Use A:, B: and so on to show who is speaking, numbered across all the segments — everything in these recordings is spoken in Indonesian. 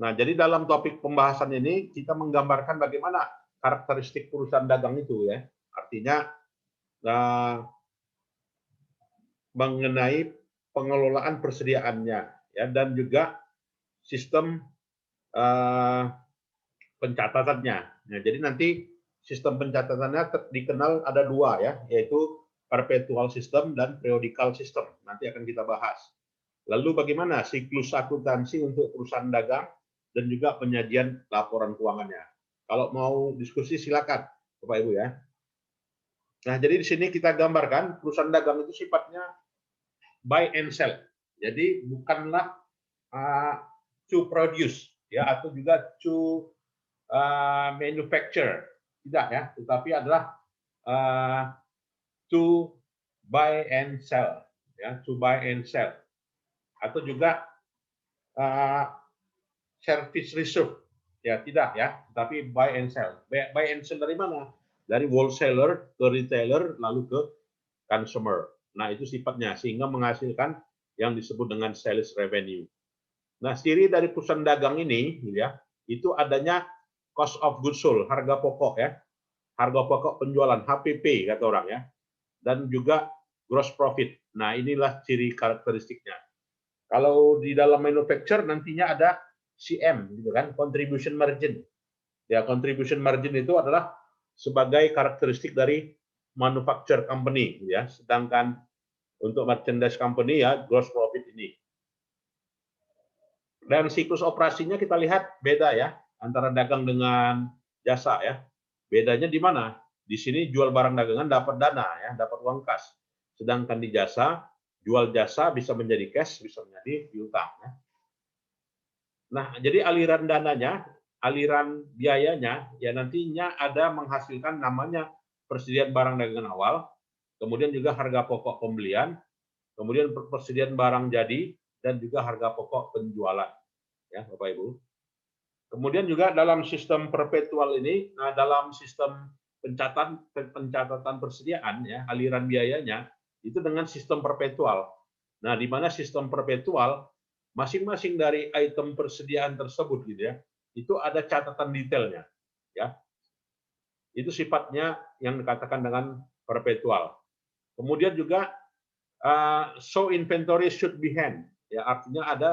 A: Nah, jadi dalam topik pembahasan ini kita menggambarkan bagaimana karakteristik perusahaan dagang itu ya. Artinya mengenai pengelolaan persediaannya ya dan juga sistem eh, pencatatannya. Nah, jadi nanti sistem pencatatannya dikenal ada dua ya, yaitu perpetual system dan periodical system. Nanti akan kita bahas. Lalu bagaimana siklus akuntansi untuk perusahaan dagang dan juga penyajian laporan keuangannya. Kalau mau diskusi silakan, Bapak Ibu ya. Nah, jadi di sini kita gambarkan perusahaan dagang itu sifatnya buy and sell. Jadi bukanlah to produce ya atau juga to manufacture, tidak ya, tetapi adalah to buy and sell ya, to buy and sell atau juga uh, service reserve ya, tidak ya, tetapi buy and sell. Buy and sell dari mana? Dari wholesaler ke retailer lalu ke consumer. Nah, itu sifatnya sehingga menghasilkan yang disebut dengan sales revenue. Nah, ciri dari perusahaan dagang ini ya, itu adanya cost of goods sold, harga pokok ya. Harga pokok penjualan, HPP kata orang ya. Dan juga gross profit. Nah, inilah ciri karakteristiknya. Kalau di dalam manufacture nantinya ada CM gitu kan, contribution margin. Ya, contribution margin itu adalah sebagai karakteristik dari manufacture company ya. Sedangkan untuk merchandise company ya gross profit ini. Dan siklus operasinya kita lihat beda ya antara dagang dengan jasa ya. Bedanya di mana? Di sini jual barang dagangan dapat dana ya, dapat uang kas. Sedangkan di jasa, jual jasa bisa menjadi cash, bisa menjadi piutang ya. Nah, jadi aliran dananya, aliran biayanya ya nantinya ada menghasilkan namanya persediaan barang dagangan awal, kemudian juga harga pokok pembelian, kemudian persediaan barang jadi dan juga harga pokok penjualan ya Bapak Ibu. Kemudian juga dalam sistem perpetual ini, nah dalam sistem pencatatan persediaan ya aliran biayanya itu dengan sistem perpetual. Nah, di mana sistem perpetual masing-masing dari item persediaan tersebut gitu ya, itu ada catatan detailnya ya. Itu sifatnya yang dikatakan dengan perpetual. Kemudian juga show inventory should be hand ya artinya ada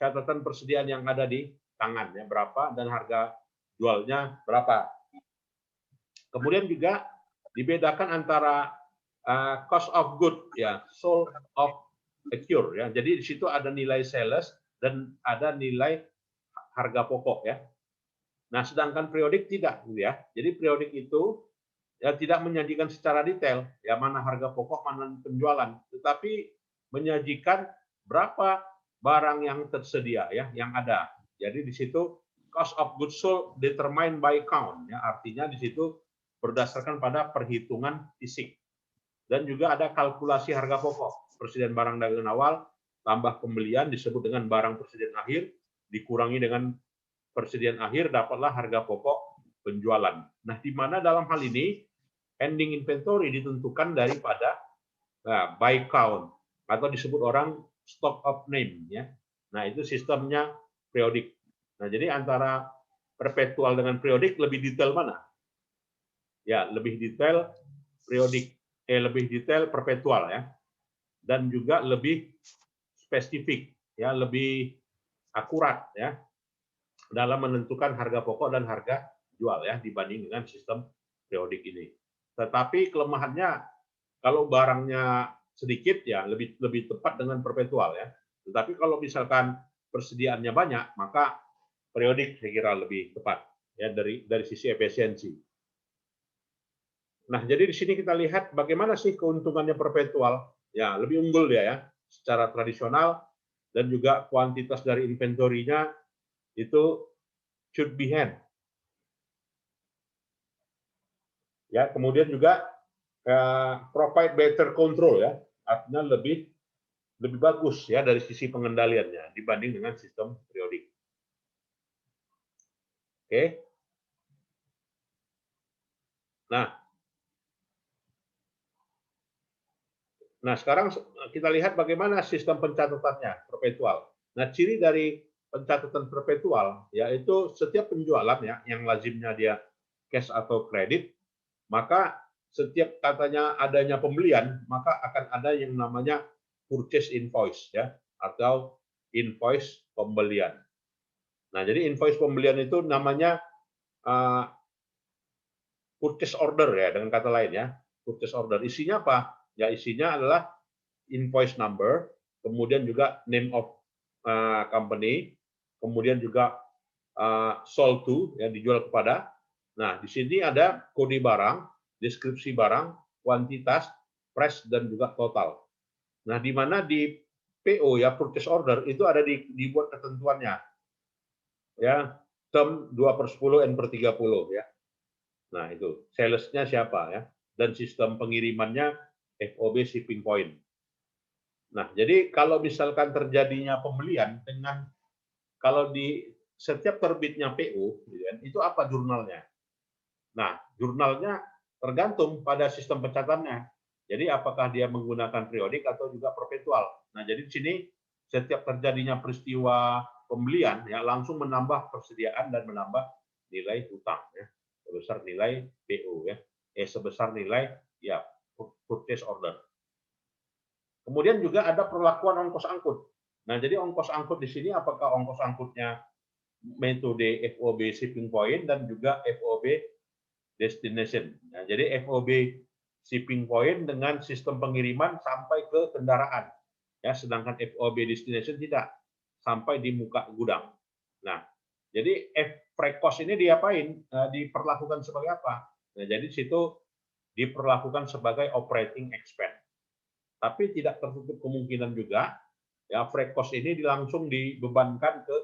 A: catatan persediaan yang ada di tangan ya berapa dan harga jualnya berapa. Kemudian juga dibedakan antara cost of good ya sold of accrue ya. Jadi di situ ada nilai sales dan ada nilai harga pokok ya. Nah, sedangkan periodik tidak gitu ya. Jadi periodik itu ya tidak menyajikan secara detail ya mana harga pokok mana penjualan, tetapi menyajikan berapa barang yang tersedia ya yang ada. Jadi di situ cost of goods sold determined by count ya artinya di situ berdasarkan pada perhitungan fisik dan juga ada kalkulasi harga pokok persediaan barang dagangan awal tambah pembelian disebut dengan barang persediaan akhir dikurangi dengan persediaan akhir dapatlah harga pokok penjualan. Nah, di mana dalam hal ini ending inventory ditentukan daripada buy count atau disebut orang stock of name ya. Nah, itu sistemnya periodik. Nah, jadi antara perpetual dengan periodik lebih detail mana? Ya, lebih detail periodik, lebih detail perpetual ya. Dan juga lebih spesifik ya, lebih akurat ya dalam menentukan harga pokok dan harga jual ya dibanding dengan sistem periodik ini. Tetapi kelemahannya kalau barangnya sedikit ya lebih lebih tepat dengan perpetual ya. Tetapi kalau misalkan persediaannya banyak maka periodik saya kira lebih tepat ya dari sisi efisiensi. Nah, jadi di sini kita lihat bagaimana sih keuntungannya perpetual. Ya, lebih unggul dia ya secara tradisional dan juga kuantitas dari inventorinya itu should be hand. Ya, kemudian juga provide better control ya, artinya lebih bagus ya dari sisi pengendaliannya dibanding dengan sistem periodik. Oke. Nah, sekarang kita lihat bagaimana sistem pencatatannya perpetual. Nah, ciri dari pencatatan perpetual, yaitu setiap penjualan ya yang lazimnya dia cash atau kredit, maka setiap katanya adanya pembelian, maka akan ada yang namanya purchase invoice ya, atau invoice pembelian. Nah, jadi invoice pembelian itu namanya purchase order ya, dengan kata lain ya. Purchase order isinya apa? Ya isinya adalah invoice number, kemudian juga name of company, kemudian juga sold to yang dijual kepada. Nah, di sini ada kode barang, deskripsi barang, kuantitas, price dan juga total. Nah, di mana di PO ya purchase order itu ada dibuat ketentuannya. Ya, term 2/10 N/30 ya. Nah, itu sales-nya siapa ya, dan sistem pengirimannya FOB shipping point. Nah, jadi kalau misalkan terjadinya pembelian dengan kalau di setiap terbitnya PO, gitu kan, itu apa jurnalnya? Nah, jurnalnya tergantung pada sistem pencatatannya. Jadi apakah dia menggunakan periodik atau juga perpetual. Nah, jadi di sini setiap terjadinya peristiwa pembelian ya langsung menambah persediaan dan menambah nilai hutang ya sebesar nilai PO ya sebesar nilai ya purchase order. Kemudian juga ada perlakuan ongkos angkut. Nah, jadi ongkos angkut di sini apakah ongkos angkutnya metode FOB shipping point dan juga FOB destination. Nah, jadi FOB shipping point dengan sistem pengiriman sampai ke kendaraan. Ya, sedangkan FOB destination tidak sampai di muka gudang. Nah, jadi freight cost ini diapain? Diperlakukan sebagai apa? Nah, jadi situ diperlakukan sebagai operating expense. Tapi tidak tertutup kemungkinan juga ya freight cost ini langsung dibebankan ke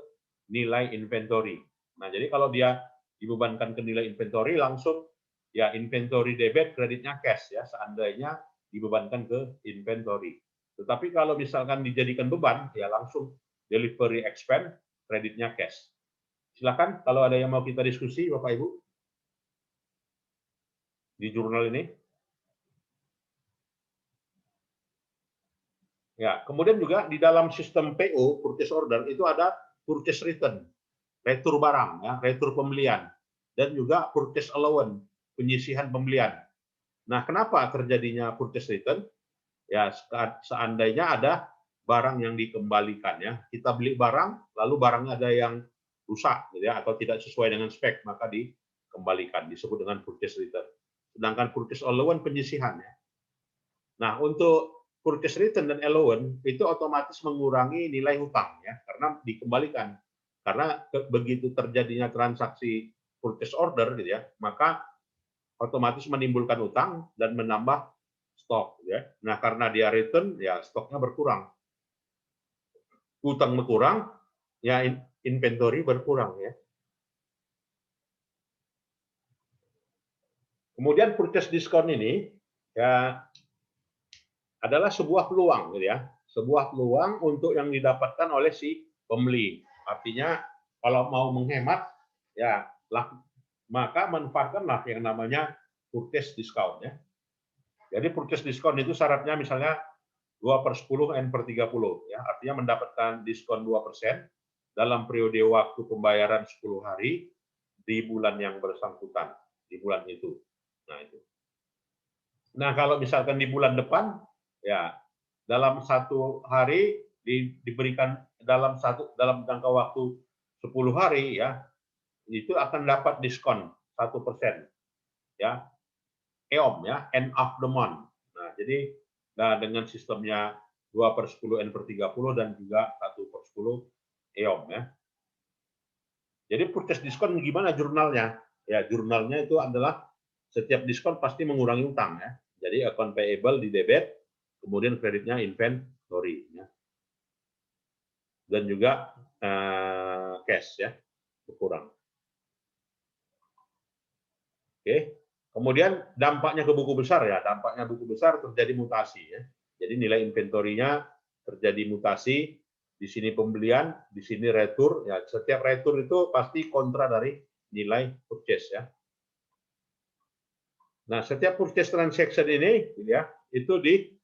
A: nilai inventory. Nah, jadi kalau dia dibebankan ke nilai inventory langsung ya inventory debit, kreditnya cash ya seandainya dibebankan ke inventory. Tetapi kalau misalkan dijadikan beban ya langsung delivery expense, kreditnya cash. Silakan kalau ada yang mau kita diskusi Bapak Ibu di jurnal ini. Ya, kemudian juga di dalam sistem PO purchase order itu ada purchase return, retur barang ya, retur pembelian dan juga purchase allowance, penyisihan pembelian. Nah, kenapa terjadinya purchase return? Ya, seandainya ada barang yang dikembalikan ya. Kita beli barang lalu barangnya ada yang rusak gitu ya atau tidak sesuai dengan spek maka dikembalikan disebut dengan purchase return. Sedangkan purchase allowance penyisihan ya. Nah, untuk purchase return dan allowance itu otomatis mengurangi nilai hutang ya karena dikembalikan. Karena begitu terjadinya transaksi purchase order gitu ya, maka otomatis menimbulkan utang dan menambah stok ya. Nah, karena dia return ya stoknya berkurang. Utang berkurang, ya inventory berkurang ya. Kemudian purchase discount ini ya adalah sebuah peluang gitu ya. Sebuah peluang untuk yang didapatkan oleh si pembeli. Artinya kalau mau menghemat ya maka manfaatkanlah yang namanya purchase discount ya. Jadi purchase discount itu syaratnya misalnya 2/10 N/30 ya, artinya mendapatkan diskon 2% dalam periode waktu pembayaran 10 hari di bulan yang bersangkutan, di bulan itu. Nah, itu. Nah, kalau misalkan di bulan depan ya dalam satu hari diberikan dalam jangka waktu 10 hari ya, itu akan dapat diskon 1% ya. EOM ya, end of the month. Nah, jadi dengan sistemnya 2/10 N/30 dan juga 1/10 EOM ya. Jadi purchase diskon gimana jurnalnya? Ya, jurnalnya itu adalah setiap diskon pasti mengurangi utang ya. Jadi account payable di debit, kemudian kreditnya inventory ya. Dan juga cash ya, berkurang. Oke. Kemudian dampaknya ke buku besar ya, dampaknya buku besar terjadi mutasi ya. Jadi nilai inventorinya terjadi mutasi, di sini pembelian, di sini retur ya. Setiap retur itu pasti kontra dari nilai purchase ya. Nah, setiap purchase transaction ini ya, itu di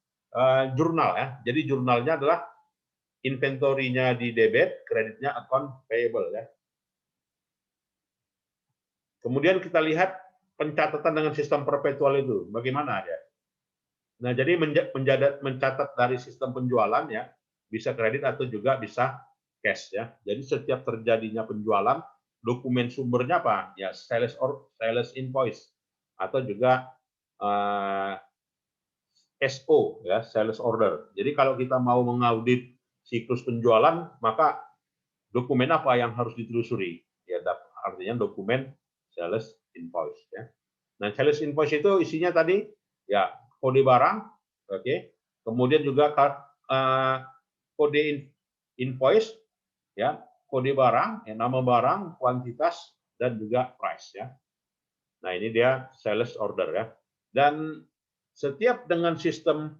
A: jurnal ya. Jadi jurnalnya adalah inventory-nya di debit, kreditnya account payable ya. Kemudian kita lihat pencatatan dengan sistem perpetual itu, bagaimana ya? Nah, jadi mencatat dari sistem penjualan ya, bisa kredit atau juga bisa cash ya. Jadi setiap terjadinya penjualan, dokumen sumbernya apa? Ya sales invoice atau juga SO ya, sales order. Jadi kalau kita mau mengaudit siklus penjualan, maka dokumen apa yang harus ditelusuri? Ya, artinya dokumen sales invoice ya. Nah, sales invoice itu isinya tadi ya kode barang, oke. Kemudian juga kode invoice ya, kode barang, ya, nama barang, kuantitas dan juga price ya. Nah, ini dia sales order ya. Dan setiap dengan sistem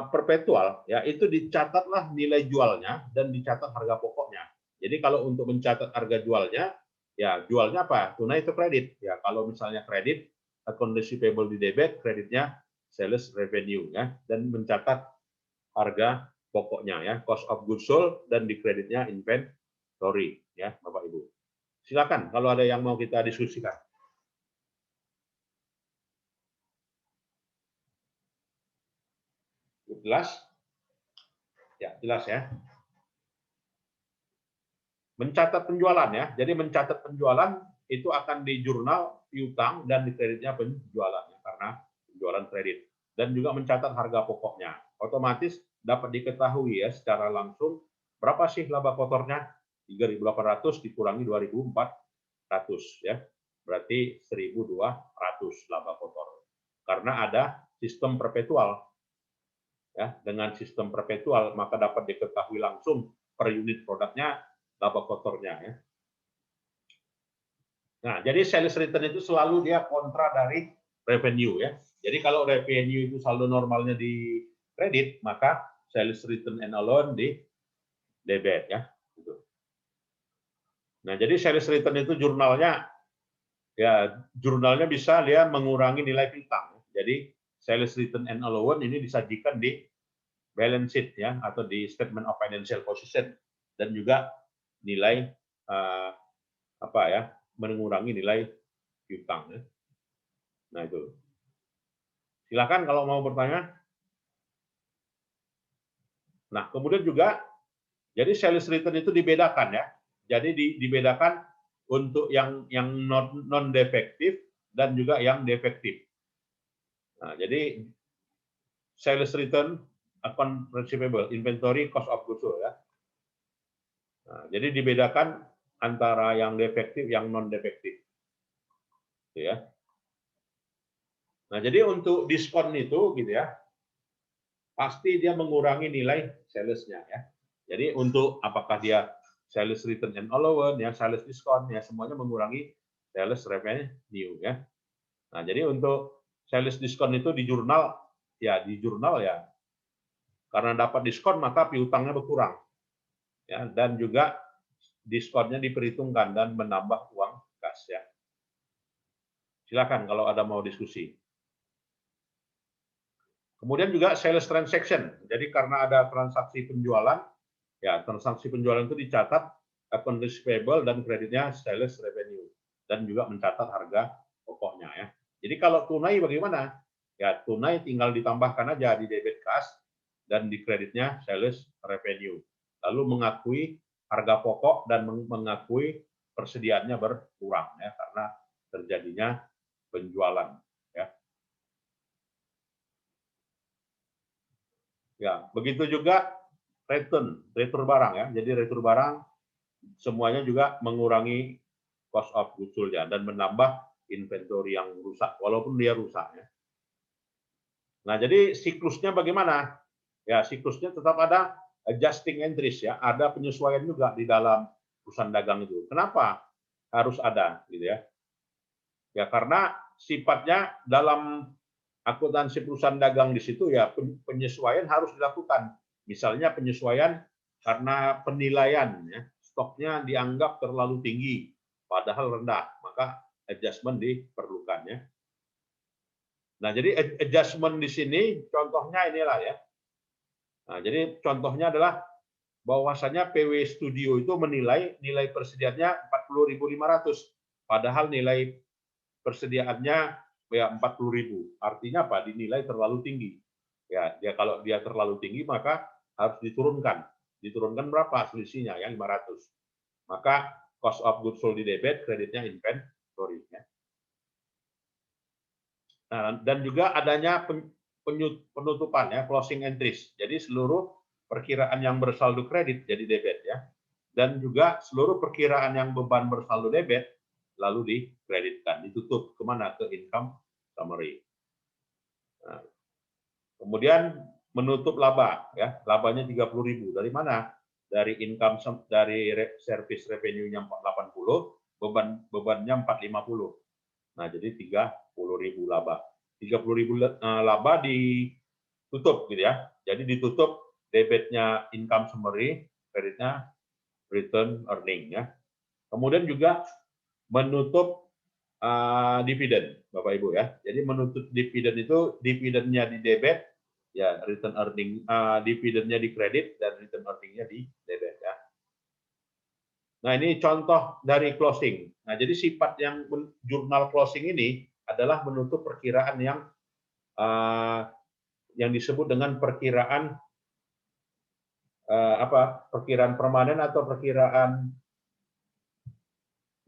A: perpetual ya, itu dicatatlah nilai jualnya dan dicatat harga pokoknya. Jadi kalau untuk mencatat harga jualnya, ya jualnya apa? Tunai atau kredit? Ya kalau misalnya kredit, account receivable di debit, kreditnya sales revenue ya, dan mencatat harga pokoknya ya, cost of goods sold, dan di kreditnya inventory ya, Bapak Ibu. Silakan kalau ada yang mau kita diskusikan. Jelas? Ya, jelas ya. Mencatat penjualan ya. Jadi mencatat penjualan itu akan di jurnal piutang dan di kreditnya penjualan ya, karena penjualan kredit. Dan juga mencatat harga pokoknya. Otomatis dapat diketahui ya secara langsung berapa sih laba kotornya? 3.800 dikurangi 2.400 ya. Berarti 1.200 laba kotor. Karena ada sistem perpetual. Ya, dengan sistem perpetual maka dapat diketahui langsung per unit produknya laba kotornya ya. Nah, jadi sales return itu selalu dia kontra dari revenue ya. Jadi kalau revenue itu saldo normalnya di kredit, maka sales return and allowance di debit ya. Gitu. Nah, jadi sales return itu jurnalnya ya, jurnalnya bisa dia mengurangi nilai piutang. Jadi sales return and allowance ini disajikan di balance sheet ya, atau di statement of financial position, dan juga nilai apa ya, mengurangi nilai piutang ya. Nah itu. Silakan kalau mau bertanya. Nah kemudian juga jadi sales return itu dibedakan ya. Jadi dibedakan untuk yang non defektif dan juga yang defektif. Nah, jadi sales return, account receivable, inventory, cost of goods sold ya. Nah, jadi dibedakan antara yang defektif, yang non defektif. Ya. Nah, jadi untuk diskon itu gitu ya, pasti dia mengurangi nilai salesnya ya. Jadi untuk apakah dia sales return and allowance ya, sales diskon ya, semuanya mengurangi sales revenue ya. Nah, jadi untuk sales diskon itu di jurnal ya, karena dapat diskon maka piutangnya berkurang. Ya, dan juga diskonnya diperhitungkan dan menambah uang kas ya. Silakan kalau ada mau diskusi. Kemudian juga sales transaction. Jadi karena ada transaksi penjualan, ya transaksi penjualan itu dicatat account receivable dan kreditnya sales revenue, dan juga mencatat harga pokoknya ya. Jadi kalau tunai bagaimana? Ya tunai tinggal ditambahkan aja di debit cash dan di kreditnya sales revenue. Lalu mengakui harga pokok dan mengakui persediaannya berkurang ya karena terjadinya penjualan ya. Ya, begitu juga return barang ya. Jadi return barang semuanya juga mengurangi cost of goods sold ya, dan menambah inventory yang rusak walaupun dia rusak ya. Nah, jadi siklusnya bagaimana? Ya, siklusnya tetap ada adjusting entries ya, ada penyesuaian juga di dalam perusahaan dagang itu. Kenapa harus ada gitu ya? Ya karena sifatnya dalam akuntansi perusahaan dagang di situ ya penyesuaian harus dilakukan. Misalnya penyesuaian karena penilaian ya, stoknya dianggap terlalu tinggi padahal rendah, maka adjustment diperlukan ya. Nah, jadi adjustment di sini contohnya inilah ya. Nah, jadi contohnya adalah bahwasanya PW Studio itu menilai nilai persediaannya 40.500, padahal nilai persediaannya ya 40.000. Artinya apa? Dinilai terlalu tinggi. Ya, dia kalau dia terlalu tinggi maka harus diturunkan. Diturunkan berapa selisihnya? Ya 500. Maka cost of goods sold di debit, kreditnya inventory. Ya. Nah, dan juga adanya penutupan ya, closing entries. Jadi seluruh perkiraan yang bersaldo kredit jadi debit ya. Dan juga seluruh perkiraan yang beban bersaldo debit lalu dikreditkan, ditutup kemana? Ke income summary. Nah, kemudian menutup laba ya, labanya 30.000. Dari mana? Dari income dari service revenue-nya 480, bebannya 450. Nah, jadi 30.000 laba. 30.000 laba ditutup gitu ya. Jadi ditutup debitnya income summary, kreditnya return earning ya. Kemudian juga menutup dividen, Bapak Ibu ya. Jadi menutup dividen itu dividennya di debit, ya return earning dividennya di kredit dan return earningnya di debit ya. Nah ini contoh dari closing. Nah jadi sifat yang jurnal closing ini adalah menutup perkiraan yang disebut dengan perkiraan perkiraan permanen atau perkiraan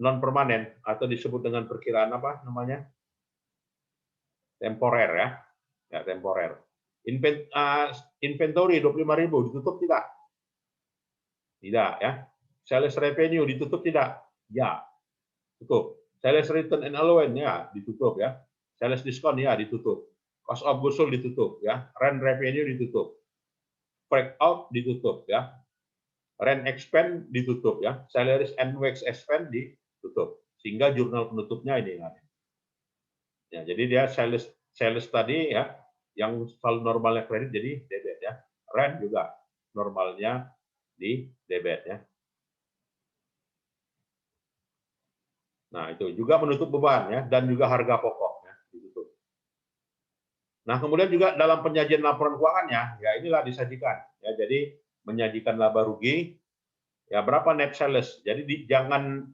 A: non permanen atau disebut dengan perkiraan apa namanya? Temporer ya. Ya, temporer. Inventory 25.000 ditutup tidak? Tidak ya. Sales revenue ditutup tidak? Ya, tutup. Sales return and allowance ya, ditutup ya. Sales discount ya, ditutup. Cost of goods sold ditutup ya. Rent revenue ditutup. Break out ditutup ya. Rent expense ditutup ya. Salaries and wage expense ditutup. Sehingga jurnal penutupnya ini ya. Jadi dia sales tadi ya, yang selalu normalnya kredit jadi debit ya. Rent juga normalnya di debit ya. Nah, itu juga menutup beban ya, dan juga harga pokok ya, ditutup. Nah, kemudian juga dalam penyajian laporan keuangannya, ya inilah disajikan ya. Jadi menyajikan laba rugi ya, berapa net sales. Jadi jangan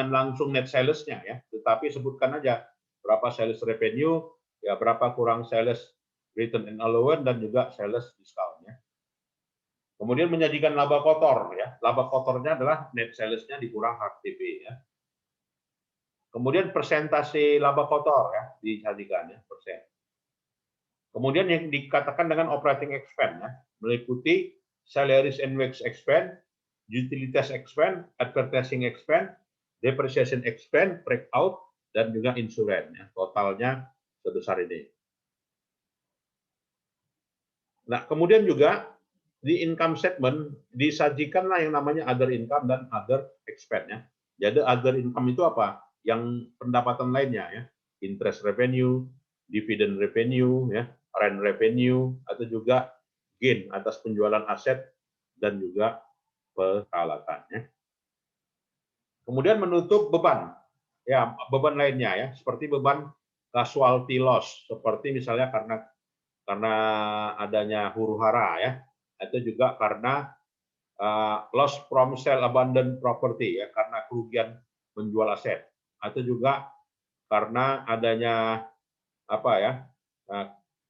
A: langsung net sales-nya ya, tetapi sebutkan aja berapa sales revenue, ya berapa kurang sales return and allowance dan juga sales discount ya. Kemudian menyajikan laba kotor ya. Laba kotornya adalah net sales-nya dikurang HTP ya. Kemudian persentase laba kotor ya disajikan ya, persen. Kemudian yang dikatakan dengan operating expense ya, meliputi salaries and wage expense, utilities expense, advertising expense, depreciation expense, breakout, dan juga insurance ya. Totalnya sebesar ini. Nah, kemudian juga di income statement disajikanlah yang namanya other income dan other expense ya. Jadi other income itu apa? Yang pendapatan lainnya ya, interest revenue, dividend revenue ya, rent revenue, atau juga gain atas penjualan aset dan juga peralatan ya. Kemudian menutup beban ya, beban lainnya ya, seperti beban casualty loss, seperti misalnya karena adanya huru-hara ya, atau juga karena loss from sale abandoned property ya, karena kerugian menjual aset, atau juga karena adanya apa ya,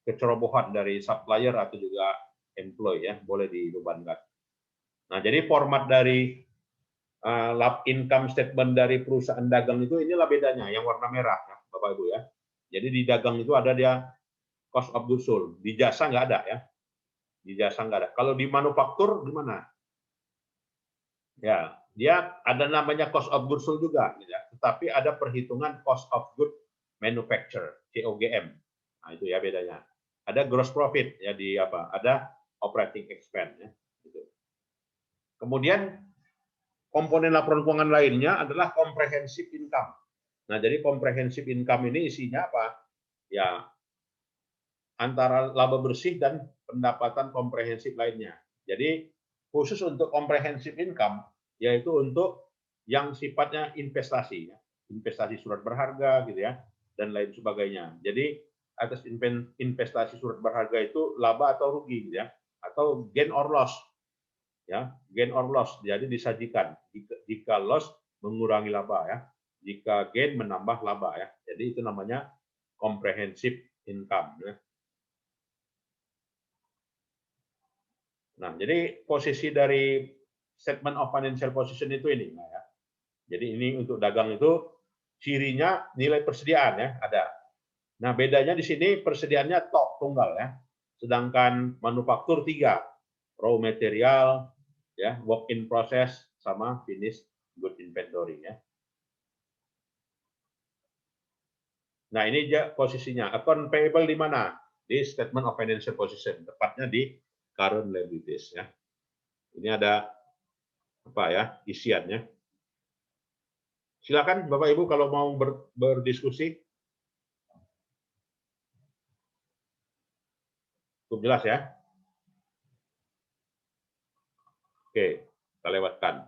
A: kecerobohan dari supplier atau juga employee ya, boleh dibebankan. Nah, jadi format dari income statement dari perusahaan dagang itu inilah bedanya, yang warna merah ya, Bapak Ibu ya. Jadi di dagang itu ada dia cost of goods sold, di jasa nggak ada ya. Di jasa nggak ada. Kalau di manufaktur gimana? Ya, dia ada namanya cost of goods sold juga, ya. Tetapi ada perhitungan cost of goods manufacture, COGM. Nah, itu ya bedanya. Ada gross profit ya di apa? Ada operating expense ya. Gitu. Kemudian komponen laporan keuangan lainnya adalah comprehensive income. Nah, jadi comprehensive income ini isinya apa? Ya, antara laba bersih dan pendapatan komprehensif lainnya. Jadi khusus untuk comprehensive income yaitu untuk yang sifatnya investasi ya, investasi surat berharga gitu ya, dan lain sebagainya. Jadi atas investasi surat berharga itu laba atau rugi gitu ya, atau gain or loss. ya, gain or loss, jadi disajikan. Jika loss mengurangi laba ya, jika gain menambah laba ya. Jadi itu namanya comprehensive income ya. Nah, jadi posisi dari statement of financial position itu ini. Nah, ya. Jadi ini untuk dagang itu cirinya nilai persediaan ya ada. Nah, bedanya di sini persediaannya tok tunggal ya. Sedangkan manufaktur 3, raw material, ya, work in process sama finish good inventory ya. Nah, ini dia posisinya. Account payable di mana? Di statement of financial position, tepatnya di current liabilities ya. Ini ada apa ya? Isiannya. Silakan Bapak Ibu kalau mau berdiskusi. Cukup jelas ya? Oke, kita lewatkan.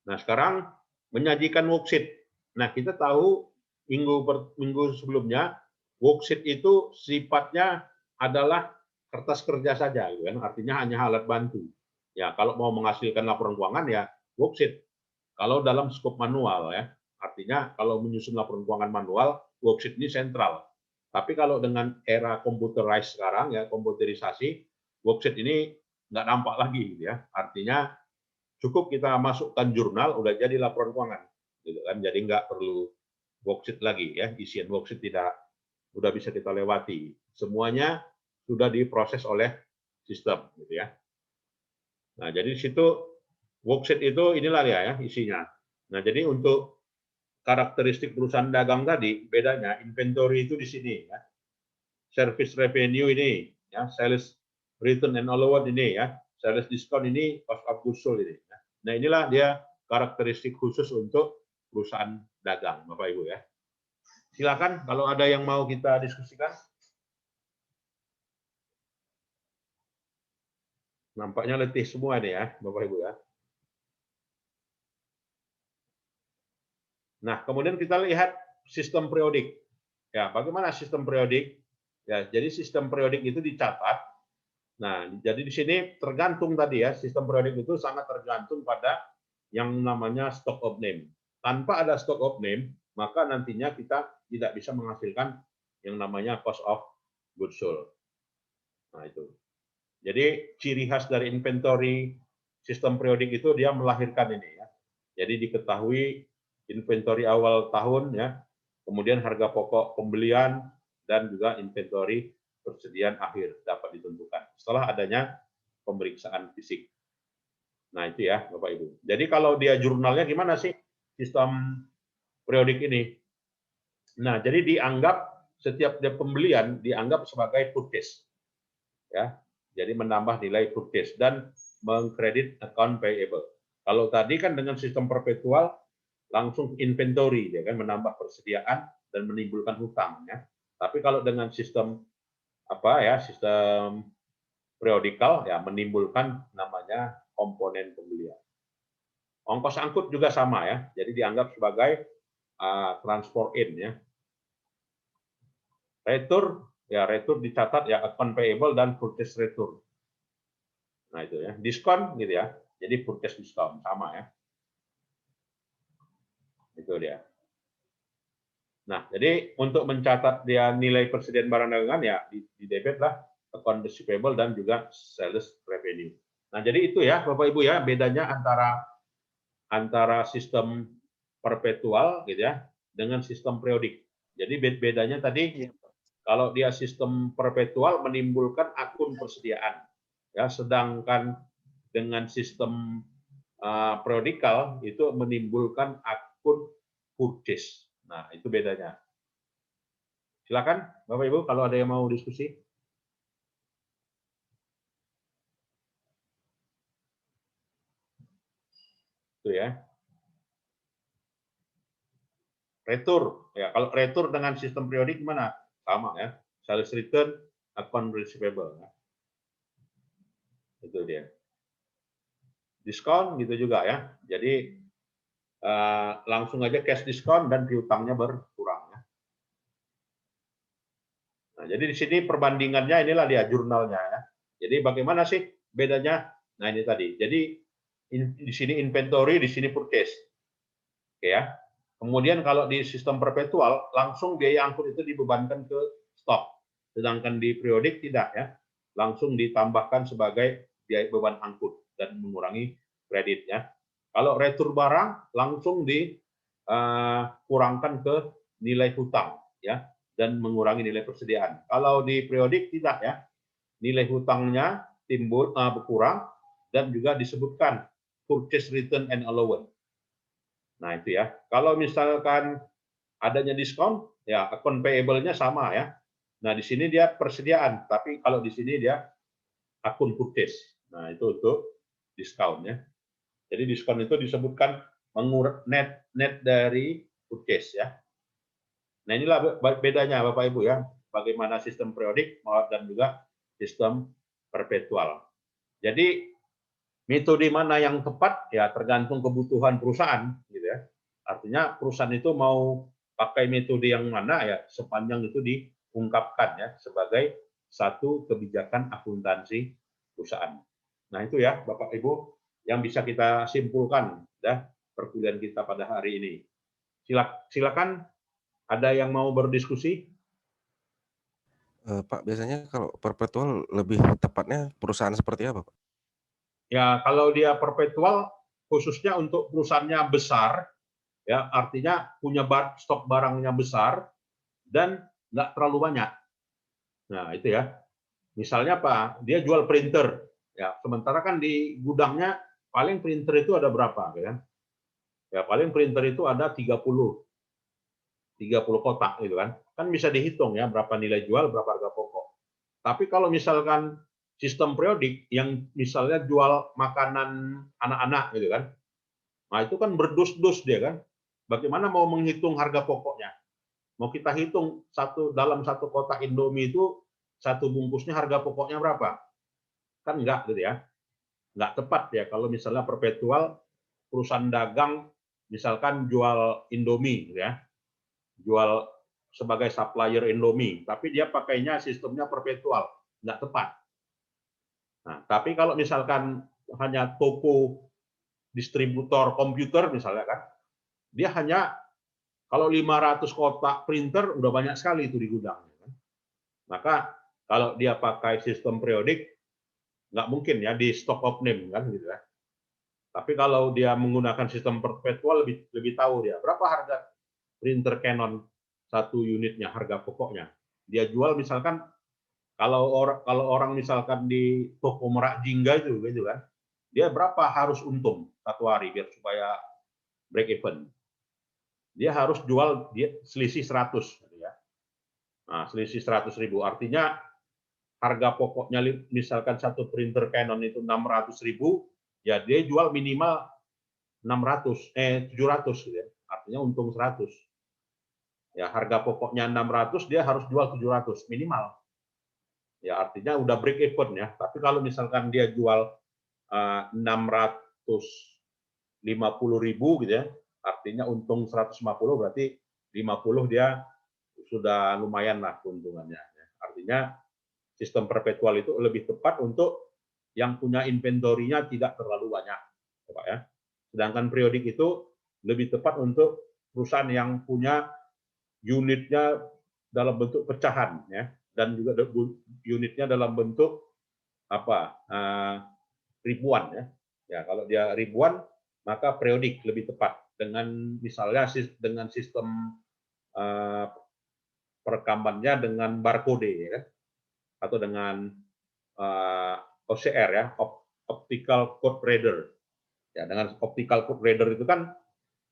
A: Nah, sekarang menyajikan worksheet. Nah, kita tahu minggu sebelumnya worksheet itu sifatnya adalah kertas kerja saja, gitu kan? Artinya hanya alat bantu. Ya, kalau mau menghasilkan laporan keuangan ya worksheet. Kalau dalam skop manual ya, artinya kalau menyusun laporan keuangan manual, worksheet ini sentral. Tapi kalau dengan era computerized sekarang ya, komputerisasi, worksheet ini nggak nampak lagi, gitu ya. Artinya cukup kita masukkan jurnal udah jadi laporan keuangan gitu kan, jadi nggak perlu worksheet lagi ya, isian worksheet tidak, udah bisa kita lewati, semuanya sudah diproses oleh sistem gitu ya. Nah, jadi di situ worksheet itu inilah ya isinya. Nah, jadi untuk karakteristik perusahaan dagang tadi bedanya inventory itu di sini ya, service revenue ini ya, sales return and allowance ini ya, sales discount ini, cost of goods sold ini. Nah, inilah dia karakteristik khusus untuk perusahaan dagang, Bapak Ibu ya. Silakan kalau ada yang mau kita diskusikan. Nampaknya letih semua nih ya, Bapak Ibu ya. Nah, kemudian kita lihat sistem periodik. Ya, bagaimana sistem periodik? Ya, jadi sistem periodik itu dicatat. Nah, jadi di sini tergantung tadi ya, sistem periodik itu sangat tergantung pada yang namanya stock of name. Tanpa ada stock of name, maka nantinya kita tidak bisa menghasilkan yang namanya cost of goods sold. Nah, itu. Jadi ciri khas dari inventory sistem periodik itu dia melahirkan ini ya. Jadi diketahui inventory awal tahun ya, kemudian harga pokok pembelian dan juga inventory persediaan akhir dapat ditentukan setelah adanya pemeriksaan fisik. Nah, itu ya, Bapak Ibu. Jadi kalau dia jurnalnya gimana sih sistem periodik ini? Nah, jadi dianggap setiap dia pembelian dianggap sebagai purchase. Ya. Jadi menambah nilai purchase dan mengkredit account payable. Kalau tadi kan dengan sistem perpetual langsung inventory ya kan, menambah persediaan dan menimbulkan hutang ya. Tapi kalau dengan sistem apa ya, sistem periodikal ya menimbulkan namanya komponen pembelian. Ongkos angkut juga sama ya, jadi dianggap sebagai transport in ya. Retur ya, retur dicatat ya account payable dan purchase retur. Nah itu ya, diskon gitu ya. Jadi purchase diskon sama ya. Itu dia. Nah, jadi untuk mencatat dia nilai persediaan barang dagangan ya di debit lah account receivable dan juga sales revenue. Nah, jadi itu ya Bapak Ibu ya bedanya antara sistem perpetual gitu ya dengan sistem periodik. Jadi bedanya tadi kalau dia sistem perpetual menimbulkan akun persediaan ya, sedangkan dengan sistem periodikal itu menimbulkan akun purchase. Nah, itu bedanya. Silakan Bapak Ibu kalau ada yang mau diskusi. Itu ya. Retur ya, kalau retur dengan sistem periodik gimana? Sama ya. Sales return, account receivable ya. Itu dia. Diskon gitu juga ya. Jadi langsung aja cash diskon dan piutangnya berkurang ya. Nah, jadi di sini perbandingannya inilah dia jurnalnya ya. Jadi bagaimana sih bedanya? Nah ini tadi. Jadi di sini inventory, di sini purchase. Oke ya. Kemudian kalau di sistem perpetual langsung biaya angkut itu dibebankan ke stok. Sedangkan di periodik tidak ya. Langsung ditambahkan sebagai biaya beban angkut dan mengurangi kredit ya. Kalau retur barang langsung dikurangkan ke nilai hutang ya dan mengurangi nilai persediaan. Kalau di periodik tidak ya. Nilai hutangnya timbul berkurang dan juga disebutkan purchase return and allowance. Nah, itu ya. Kalau misalkan adanya diskon, ya account payable-nya sama ya. Nah, di sini dia persediaan, tapi kalau di sini dia akun purchase. Nah, itu untuk diskon ya. Jadi diskon itu disebutkan net dari purchase ya. Nah, inilah bedanya Bapak Ibu ya. Bagaimana sistem periodik dan juga sistem perpetual. Jadi metode mana yang tepat ya tergantung kebutuhan perusahaan gitu ya. Artinya perusahaan itu mau pakai metode yang mana ya sepanjang itu diungkapkan ya sebagai satu kebijakan akuntansi perusahaan. Nah, itu ya Bapak Ibu yang bisa kita simpulkan ya perkuliahan kita pada hari ini. Silakan ada yang mau berdiskusi?
B: Pak, biasanya kalau perpetual lebih tepatnya perusahaan seperti apa, Pak?
A: Ya, kalau dia perpetual khususnya untuk perusahaannya besar ya artinya punya stok barangnya besar dan nggak terlalu banyak. Nah itu ya, misalnya apa? Dia jual printer, ya sementara kan di gudangnya paling printer itu ada berapa, ya? Ya paling printer itu ada 30 kotak gitu kan. Kan bisa dihitung ya berapa nilai jual, berapa harga pokok. Tapi kalau misalkan sistem periodik yang misalnya jual makanan anak-anak gitu kan, nah itu kan berdus-dus dia kan. Bagaimana mau menghitung harga pokoknya? Mau kita hitung dalam satu kotak Indomie itu satu bungkusnya harga pokoknya berapa? Kan enggak gitu ya. Enggak tepat ya kalau misalnya perpetual perusahaan dagang misalkan jual Indomie gitu ya. Jual sebagai supplier Indomie, tapi dia pakainya sistemnya perpetual, enggak tepat. Nah, tapi kalau misalkan hanya toko distributor komputer misalnya kan, dia hanya kalau 500 kotak printer udah banyak sekali itu di gudang. Maka kalau dia pakai sistem periodik, nggak mungkin ya di stock of name kan gitu ya. Tapi kalau dia menggunakan sistem perpetual lebih tahu dia berapa harga printer Canon satu unitnya harga pokoknya. Dia jual misalkan kalau orang misalkan di toko Merak Jingga itu gitu kan, dia berapa harus untung satu hari biar supaya break even. Dia harus jual selisih 100 gitu ya. Nah, selisih 100.000 artinya harga pokoknya misalkan satu printer Canon itu 600.000, ya dia jual minimal 700 gitu ya. Artinya untung 100. Ya harga pokoknya 600 dia harus jual 700 minimal. Ya artinya udah break even ya. Tapi kalau misalkan dia jual 650.000 gitu ya, artinya untung 150 berarti 50 dia sudah lumayan lah keuntungannya. Artinya sistem perpetual itu lebih tepat untuk yang punya inventorinya tidak terlalu banyak, Pak ya. Sedangkan periodik itu lebih tepat untuk perusahaan yang punya unitnya dalam bentuk pecahan ya dan juga unitnya dalam bentuk ribuan ya. Ya, kalau dia ribuan maka periodik lebih tepat dengan misalnya dengan sistem perekamannya dengan barcode ya kan? Atau dengan OCR ya, optical code reader. Ya, dengan optical code reader itu kan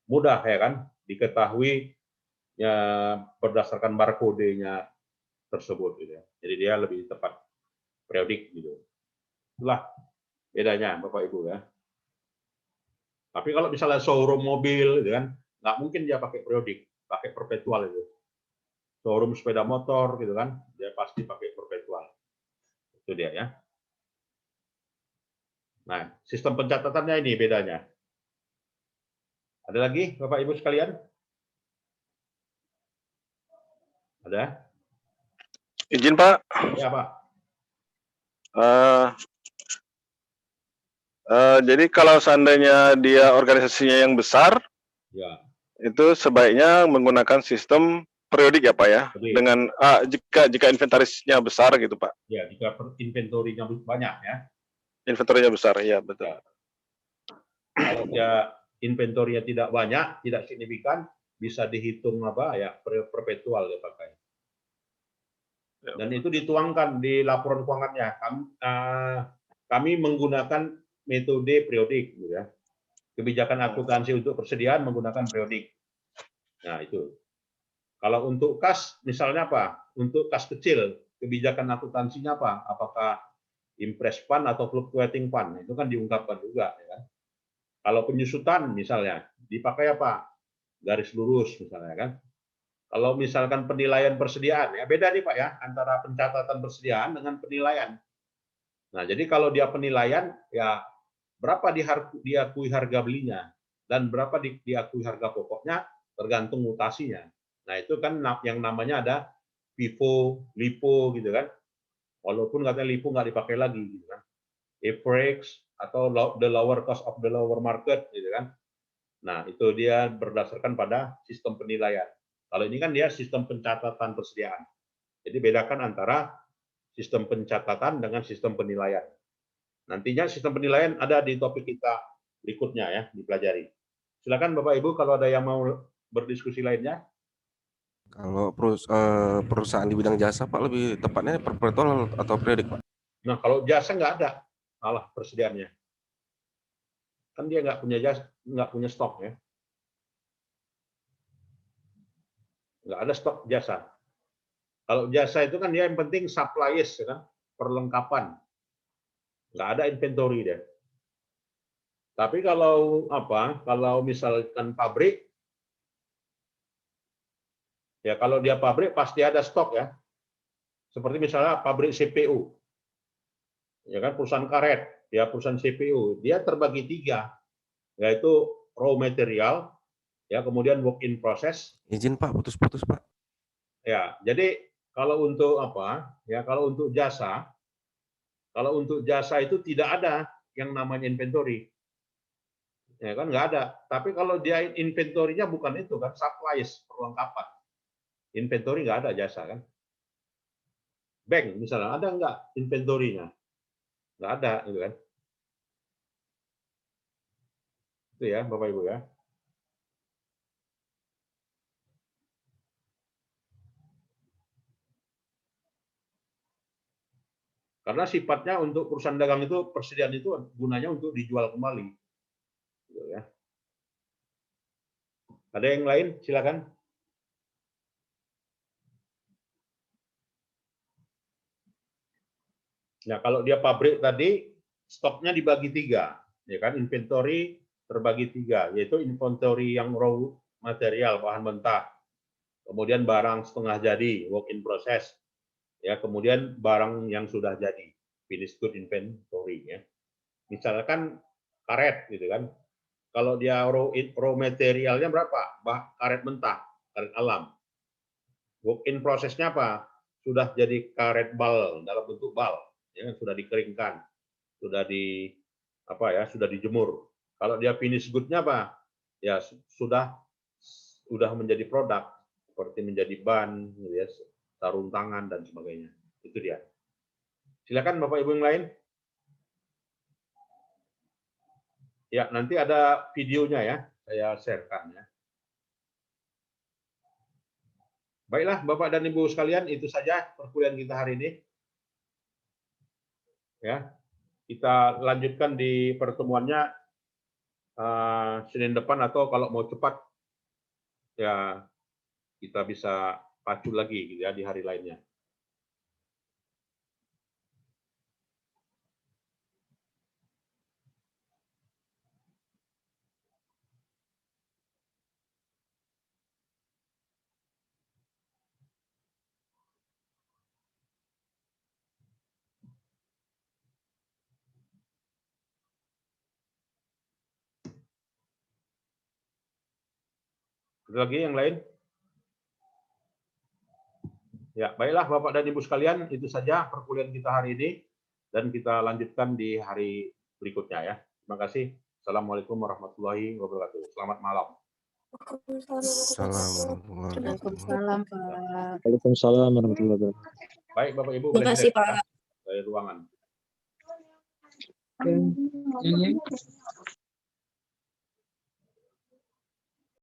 A: mudah ya kan diketahui ya berdasarkan barcode-nya tersebut gitu ya. Jadi dia lebih tepat periodik gitu. Itulah bedanya Bapak Ibu ya. Tapi kalau misalnya showroom mobil gitu kan, nggak mungkin dia pakai periodik, pakai perpetual itu. Showroom sepeda motor gitu kan, dia pasti pakai perpetual. Itu dia ya. Nah, sistem pencatatannya ini bedanya. Ada lagi Bapak Ibu sekalian? Ada?
C: Izin Pak,
A: Ya Pak.
C: Eh, jadi kalau seandainya dia organisasinya yang besar,
A: Ya,
C: itu sebaiknya menggunakan sistem periodik ya Pak ya,
A: jadi
C: dengan jika inventarisnya besar gitu Pak,
A: ya jika inventorinya banyak ya.
C: inventorinya besar, ya betul.
A: Ya. Kalau dia inventorinya tidak banyak, tidak signifikan, bisa dihitung apa ya perpetual dia pakai. Dan itu dituangkan di laporan keuangannya. Kami menggunakan metode periodik, gitu ya. Kebijakan akuntansi untuk persediaan menggunakan periodik. Nah itu. Kalau untuk kas, misalnya apa? Untuk kas kecil, kebijakan akuntansinya apa? Apakah impress fund atau fluctuating fund? Itu kan diungkapkan juga. Ya kan? Kalau penyusutan misalnya, dipakai apa? Garis lurus misalnya kan. Kalau misalkan penilaian persediaan, ya beda nih Pak ya, antara pencatatan persediaan dengan penilaian. Nah, jadi kalau dia penilaian, ya berapa diakui harga belinya, dan berapa diakui harga pokoknya, tergantung mutasinya. Nah, itu kan yang namanya ada FIFO, LIFO gitu kan. Walaupun katanya LIFO nggak dipakai lagi gitu kan. Average atau the lower cost of the lower market gitu kan. Nah, itu dia berdasarkan pada sistem penilaian. Kalau ini kan dia sistem pencatatan persediaan. Jadi bedakan antara sistem pencatatan dengan sistem penilaian. Nantinya sistem penilaian ada di topik kita berikutnya ya, dipelajari. Silakan Bapak Ibu kalau ada yang mau berdiskusi lainnya.
B: Kalau perusahaan di bidang jasa Pak lebih tepatnya perpetual atau periodik Pak?
A: Nah, kalau jasa nggak ada malah persediaannya. Kan dia nggak punya jasa, nggak punya stok ya. Nggak ada stok jasa. Kalau jasa itu kan dia yang penting supplies, ya kan? Perlengkapan. Nggak ada inventory dia. Tapi kalau apa? Kalau misalkan pabrik, ya kalau dia pabrik pasti ada stok ya. Seperti misalnya pabrik CPU, ya kan perusahaan karet, ya perusahaan CPU, dia terbagi tiga, yaitu raw material, ya kemudian work in process.
B: Izin Pak, putus-putus Pak.
A: Ya, jadi kalau untuk apa? Ya kalau untuk jasa itu tidak ada yang namanya inventory. Ya kan nggak ada. Tapi kalau dia inventorinya bukan itu kan supplies, perlengkapan. Inventory nggak ada jasa kan. Bank misalnya ada nggak inventorinya? Nggak ada gitu kan. Itu ya Bapak Ibu ya. Karena sifatnya untuk perusahaan dagang itu persediaan itu gunanya untuk dijual kembali. Gitu ya. Ada yang lain? Silakan. Nah, kalau dia pabrik tadi stoknya dibagi tiga, ya kan? Inventory terbagi tiga, yaitu inventory yang raw material bahan mentah, kemudian barang setengah jadi work in process, ya kemudian barang yang sudah jadi finished good inventory ya. Misalkan karet gitu kan, kalau dia raw materialnya berapa? Karet mentah, karet alam. Work in process-nya apa? Sudah jadi karet bal dalam bentuk bal, ya sudah dikeringkan, sudah sudah dijemur. Kalau dia finish good-nya apa? Ya sudah menjadi produk seperti menjadi ban, ya, sarung tangan dan sebagainya. Itu dia. Silakan Bapak Ibu yang lain. Ya, nanti ada videonya ya, saya sharekan ya. Baiklah Bapak dan Ibu sekalian, itu saja perkuliahan kita hari ini. Ya, kita lanjutkan di pertemuannya Senin depan atau kalau mau cepat ya kita bisa pacu lagi gitu ya di hari lainnya. Ada lagi yang lain? Ya, baiklah Bapak dan Ibu sekalian, itu saja perkuliahan kita hari ini. dan kita lanjutkan di hari berikutnya ya. Terima kasih. Assalamualaikum warahmatullahi wabarakatuh. Selamat malam.
B: Assalamualaikum.
D: Waalaikumsalam, Pak.
E: Waalaikumsalam warahmatullahi wabarakatuh.
A: Baik Bapak Ibu,
D: Terima
A: boleh
D: kasih,
A: dilihat
D: Pak.
A: dari ruangan.
E: Oke.